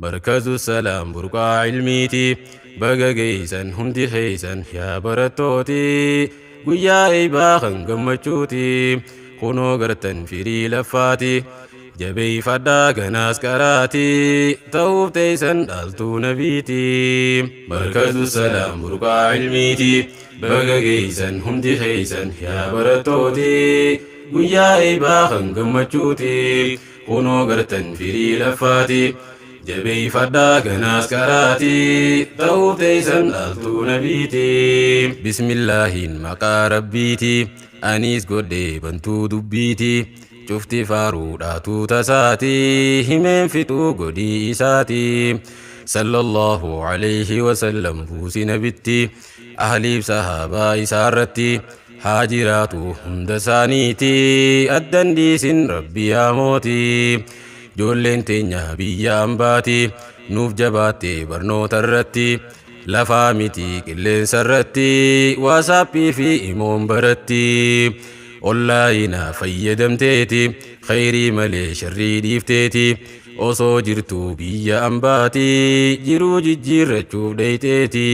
مركز السلام برقع علميتي بقى جيسن هندي خيسن يا برتوتي ويا إيباخن قمتشوتي خنو قرتن فري لفاتي جبي فدا جناس كراتي توب تيسن دالتو نبيتي مركز السلام برقع علميتي بقى جيسن هندي خيسن يا برتوتي ويا إيباخن قمتشوتي خنو قرتن فري لفاتي جبي فدا كناس كراتي توتي سن ألتو نبيتي بسم الله مقا ربيتي أنيس قدي بنتو دبيتي شفتي فارو داتو تساتي همين فتو قدي إساتي صلى الله عليه وسلم بوسي نبتي أهلي بصحابة إسارتي حاجراتو هندسانيتي الدنديس ربي ياموتي جولين تينيا بيام باتي نوف جباتي برنو ترتي لفا ميتي كلين سرتي واسابي في إموم برتي أولاينا فيدمتيتي خيري ملي شري ديفتيتي osoo jirtu biyya ambaati jiruu jijjiirrachuuf dheyxeeti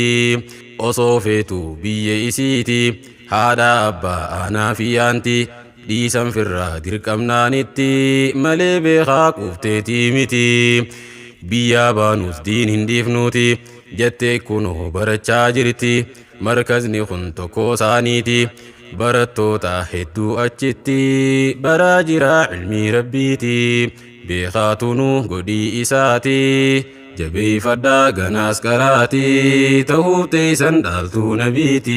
osoo feetu biyya isiiti haadha abbaa aanaa fi aanti dhiisan firraa dirqamnaanitti malee beekaa quufteetii miti biyyaa baanus diin hin dhiifnuuti jettee kunoo barachaa jirti markazni kun tokko isaaniiti barattoota hedduu achitti baraa jira ilmii rabbiiti beekaatunu godhii isaati jabeeffadhaa ganaas qaraati ta'uuf teeysan dhaaltuu nabiiti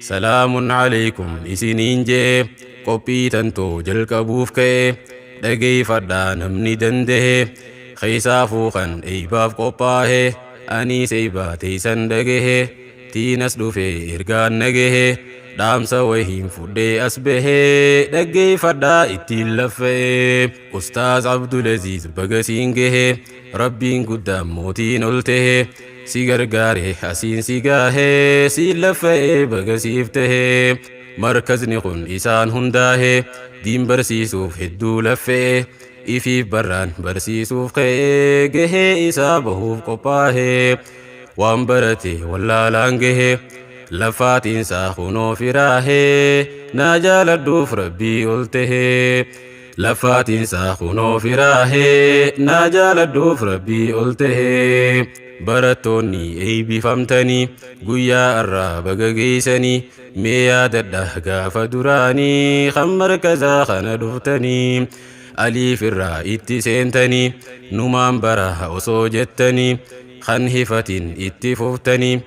salaamun alaykum isiniin jee qophii tantoo jalqabuuf ka'e dhageeffadhaa namni danda'e keeysaafuu kan eeybaaf qophaa'e aniis eeybaa teeysan dhagahe tiinas dhufe ergaan nagahe dhaamsa wahiin fudhee as bahee dhaggeeffadhaa ittiin laffa'e ustaaz abdulaziz bagasiin gahe rabbiin guddaan mootiin ol tahe si gargaare asiin si gaahee siin laffa'e bagasiif tahe markazni kun isaan hundaahe diin barsiisuuf hedduu laffa'e ifiif barraan barsiisuuf ka'ee gahee isaa bahuuf qophaahe waan barate wallaalaan gahe لفاتين ساخنو فراهي ناجال الدوف ربي قلته لفاتين ساخنو فراهي ناجال الدوف ربي قلته برتوني اي بفمتني قويا الراب قيسني ميا دده فدراني خمر كذا خندفتني أليف الرا اتسنتني نمان برا أصوجتني خنهفة اتففتني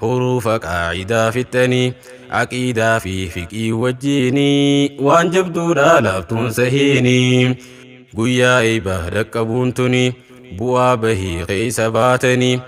حروف قاعدة في التاني عقيدة في فقه وجيني وان جبدو لابتون سهيني قويا ايبه دكبونتني بوا بهي قيس باتني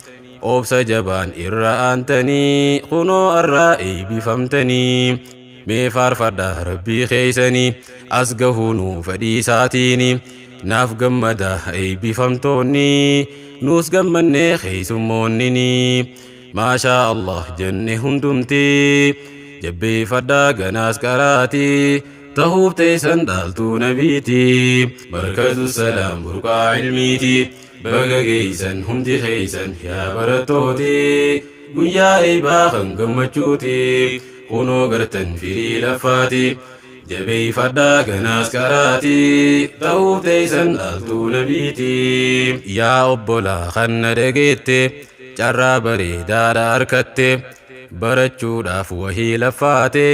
اوبس جبان إرآنتني خنو الرائي بفمتني ميفار فردا ربي خيسني أسقهونو فديساتيني ناف قمدا اي بفمتوني نوس قمني خيسمونني ما شاء الله جنة هندمتي جبي فدا غناس كراتي تهوب تيسن دالتو نبيتي مركز السلام برقع علميتي بقى جيسن همتي خيسن يا برتوتي قويا ايباخن قمتشوتي خنو قرتن فري لفاتي جبي فدا غناس كراتي تهوب تيسن دالتو نبيتي يا أبولا خن دقيتي carraa bareedaadha harkatte barachuudhaaf wahii laffaate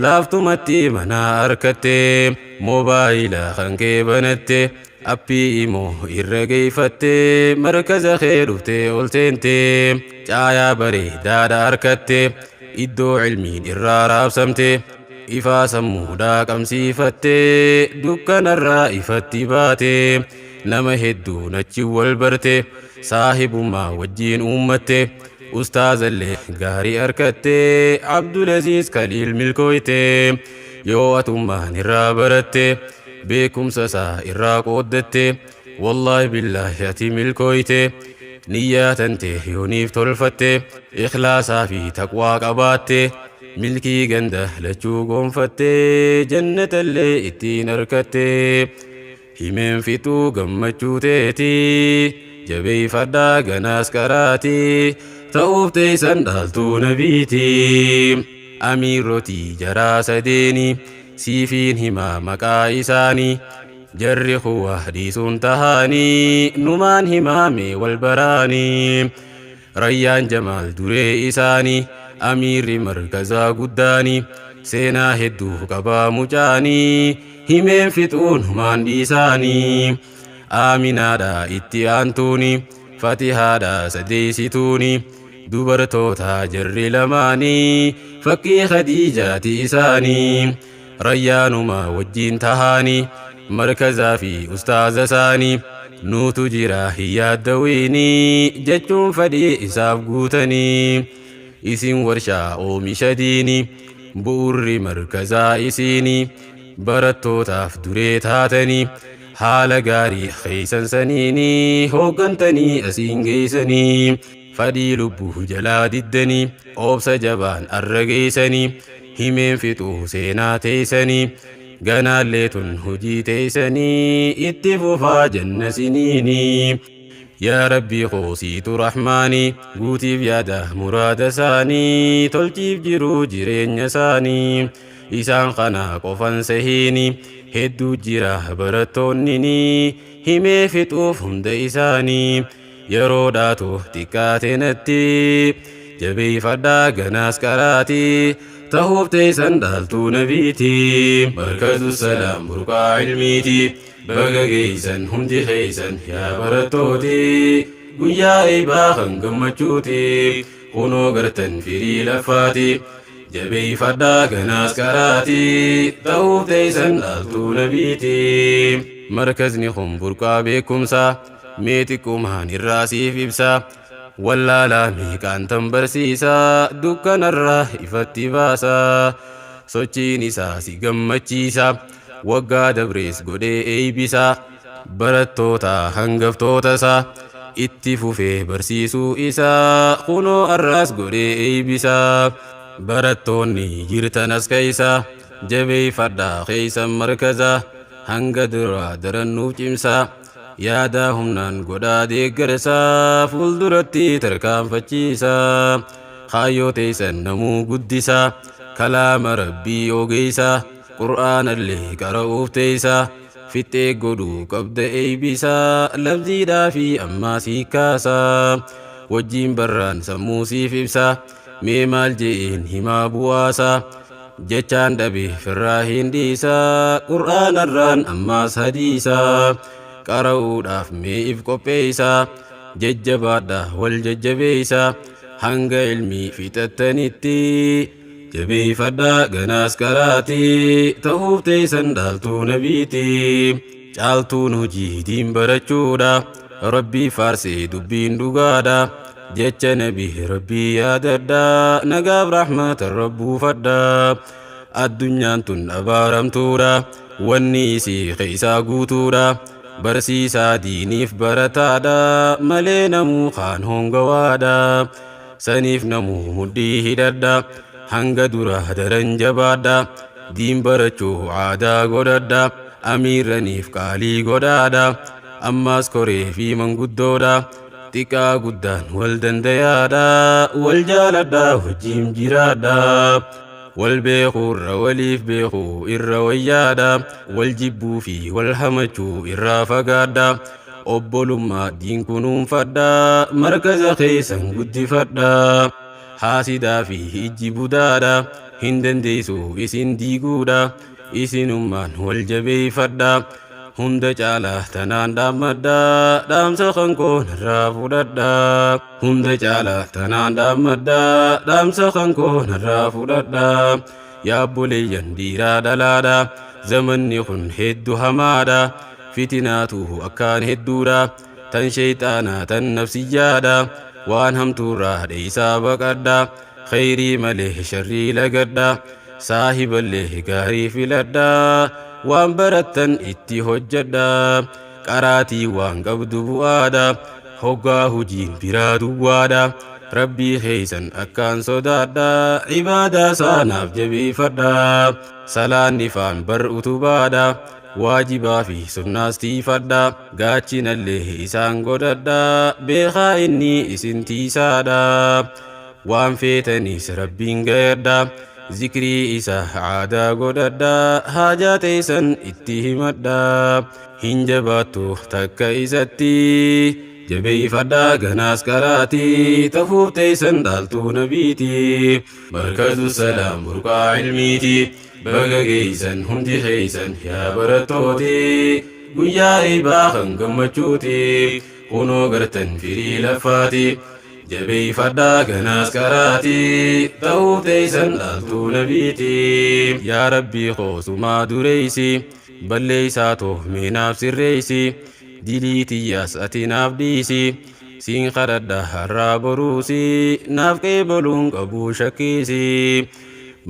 laaftumatti manaa harkatte moobaayila kan kee banatte appii immoo irra geeffatte markaza kee dhufte ol seente caayaa bareedaadha harkatte iddoo cilmiin irraa raabsamte ifaa sammuudhaa qabsiifatte dukkanarraa ifatti baate nama hedduun achi wal barte saahibummaa wajjiin uummatte ustaazallee gaarii harkatte abdulaziz kaliil milkooyte yoo atummaan irraa baratte beekumsa isaa irraa qooddatte wallaahi billaahi ati milkooyte niyyaa tante yooniif tolfatte ikhlaasaa fi taqwaa qabaatte milkii ganda lachuu goonfatte jannatallee ittiin harkatte himeen fixuu gammachuu teeti jabeeffadhaa ganaas karaatii ta'uuf teessan dhaaltuu nabiitii. Amiirrotii jaraa sadeeni siifiin himaa maqaa isaanii jarri kuwa dhiisuun tahanii numaan himaame wal baraanii. Rayyaan Jamaal duree isaanii amiirri markazaa guddaanii seenaa hedduu qabaa mucaanii himeen fixuun humaan dhiisaanii. Aaminaadha itti aantuuni Fatihaadha sadeessituuni dubartoota jarri lamaanii fakkii Khadiijaati isaanii. Rayyaanuma wajjiin tahanii markazaa fi ustaaza isaanii nuutu jira hin yaaddawinii jechuun fedhii isaaf guutanii. Isin warshaa oomisha diinii bu'urri markazaa isinii barattootaaf duree taatanii haala gaarii keeysan saniinii hooggantanii asiin geeysanii. Fedhii lubbuu jalaa diddanii obsa jabaan arra geeysanii himeen fixuu seenaa teeysanii ganaallee tun hojii teeysanii itti fufaa janna siniinii. Yaa Rabbii qoosiitu Rahmaanii guutiif yaada muraada isaanii tolchiif jiruu jireenya isaanii. Isaan kana qofan sahiini hedduu jira barattoonnini himee fixuuf hunda isaanii. Yeroo dhaatu xiqqaate natti jabeeffadhaa ganaas karaatii ta'uuf teessan dhaaltuu nabiitii. Markazu salaam burqaa ilmiiti baga geeysan hundi keeysan yaa barattooti guyyaa eebaa kan gammachuuti kunoo gartan firii laffaati jabeeffadhaa ganaas karaatii ta'uuf teessan dhaaltuu nabiitii. Markazni kun burqaa beekumsaa mee xiqqummaan irraa siif ibsaa wallaalaa meeqaan tan barsiisaa dukkanarraa ifatti baasaa. Sochiin isaa si gammachiisaa waggaa dabrees godhee eeybisaa barattoota hangaftoota isaa itti fufee barsiisuu isaa kunoo arraas godhee eeybisaa. Barattoonni jirtan as keeysaa jabeeffadhaa keeysan markazaa hanga duraa darannuuf cimsaa. Yaada humnaan godhaa deeggarsaa fuulduratti tarkaanfachiisaa. Kaayyoo teessan namuu guddisaa kalaama rabbii ogeeysaa qur'aanallee qara'uuf teeysaa fixee godhuu qabda eeybisaa labziidhaa fi ammaas hiikkaasaa. Wajjiin barraan sammuu siif ibsaa mee maal je'een himaa bu'aasaa jechaan dhabe firraa hin dhiisaa qur'aanarraan ammaas hadiisaa. Qara'uudhaaf mee if qopheeysaa jajjabaadha wal jajjabeeysaa hanga ilmii fixattanitti jabeeffadhaa ganaas karaatii ta'uuf teessan dhaaltuu nabiitii. Caaltuun hojii diin barachuudha rabbii faarsee dubbiin dhugaadha jecha nabii rabbii yaadadhaa nagaaf rahmatan rabbuufadhaa. Addunyaan tun abaaramtuudha wanni isii keeysaa guutuudha barsiisaa diiniif barataadha malee namuu kaan hongawaadha. Saniif namuu mudhii hidhadha hanga dura daran jabaadha diin barachuu aadaa godhadha amiirraniif qaalii godhaadha ammaas koree fi manguddoodha xiqqaa guddaan wal dandayaadha wal jaaladha wajjiin jiraadha. Wal beekuu irra waliif beekuu irra wayyaadha wal jibbuu fi wal hamachuu irraa fagaadha. Obbolummaa diin kunuunfadha markaza keeysan guddifadha. Haasidaa fi ijji budaadha hin dandeessu isin diiguudha isinummaan wal jabeeffadha. Hunda caalaa tanaan dhaammadha dhaamsa kan koon irraa fudhadha. Hunda caalaa tanaan dhaammadha dhaamsa kan koon irraa fudhadha. Yaa obboleeyyan dhiiraa dhalaadha zamanni kun hedduu hamaadha fitinaatu akkaan hedduudha tan sheeyxaanaa tan nafsiyyaadha waan hamtuurraa dheeysaa baqadha khayrii malee sharrii lagadha saahiballee gaarii filadha waan barattan itti hojjedha qaraatii waan qabdu bu'aadha hoggaa hujiin biraa duwwaadha rabbii keeysan akkaan sodaadha ibaadaa saanaaf jabeeffadha salaanni faan bar utubaadha waajibaa fi sunnaas tiifadha gaachinallee isaan godhadha beekaa inni isin tiisaadha waan feetanis rabbiin gayadha zikrii isa aadaa godhadha haajaa teessan itti himadha hin jabaattu takka isatti jabeeffadha ganaas qaraati tafuuf teessan dhaaltuu nabiiti markazu salaam burqaa ilmiiti baga geeysan hundi keeysan yaa barattooti guyyaa eebaa kan gammachuuti kunoo gartan firii laffaati jabeeffadha ganaas qaraati ta'uuf teeysan dhaaltuu nabiiti yaa rabbii qoosumaa dureeysi balleeysaa tohmeenaaf sirreeysi dilii tiyyaas ati naaf dhiisi siin kadhadha har'aa boruusi naaf qeebaluun qabuu shakkiisi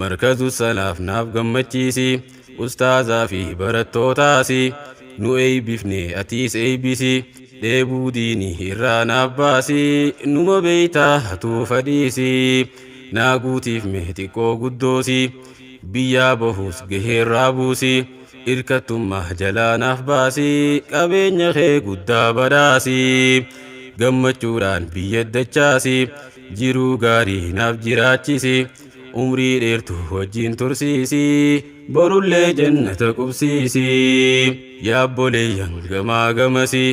markazu salaaf naaf gammachiisi ustaazaa fi barattootaasi nu eeybifne atiis eeybisi dheebuu diinii irraa naaf baasi numa beeytaa hatuu fadhiisi naa guutiif mee xiqqoo guddoosi biyyaa bahuus gaheerraa buusi irkattummaa jalaa naaf baasi qabeenya kee guddaa badhaasi gammachuudhaan biyya dachaasi jiruu gaarii naaf jiraachisi umrii dheertu wajjin tursiisi borullee jannata qubsiisi yaabboleeyyan gamaa gamasi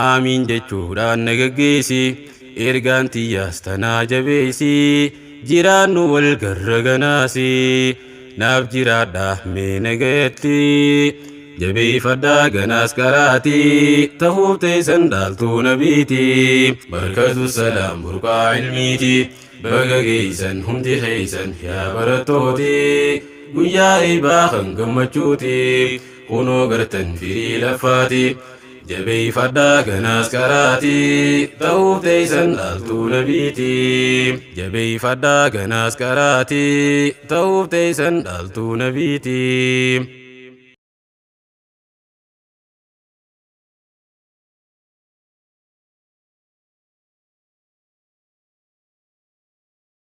aamiin jechuudhaan na gaggeessi ergaan tiyyaas tanaa jabeessi jiraannu wal garraganaasi naaf jiraadha mee nagayatti jabeeffadha ganaas qaraati tahuuf teessan dhaaltuu nabiiti markazu salaam burqaa ilmiiti baga geeysan hundi keeysan yaa barattooti guyyaa eebaa kan gammachuuti kunoo gartan firii laffaati jabeeffadha ganaas qaraati ta'uuf teessan dhaaltuu nabiiti jabeeffadha ganaas qaraati ta'uuf teessan dhaaltuu nabiiti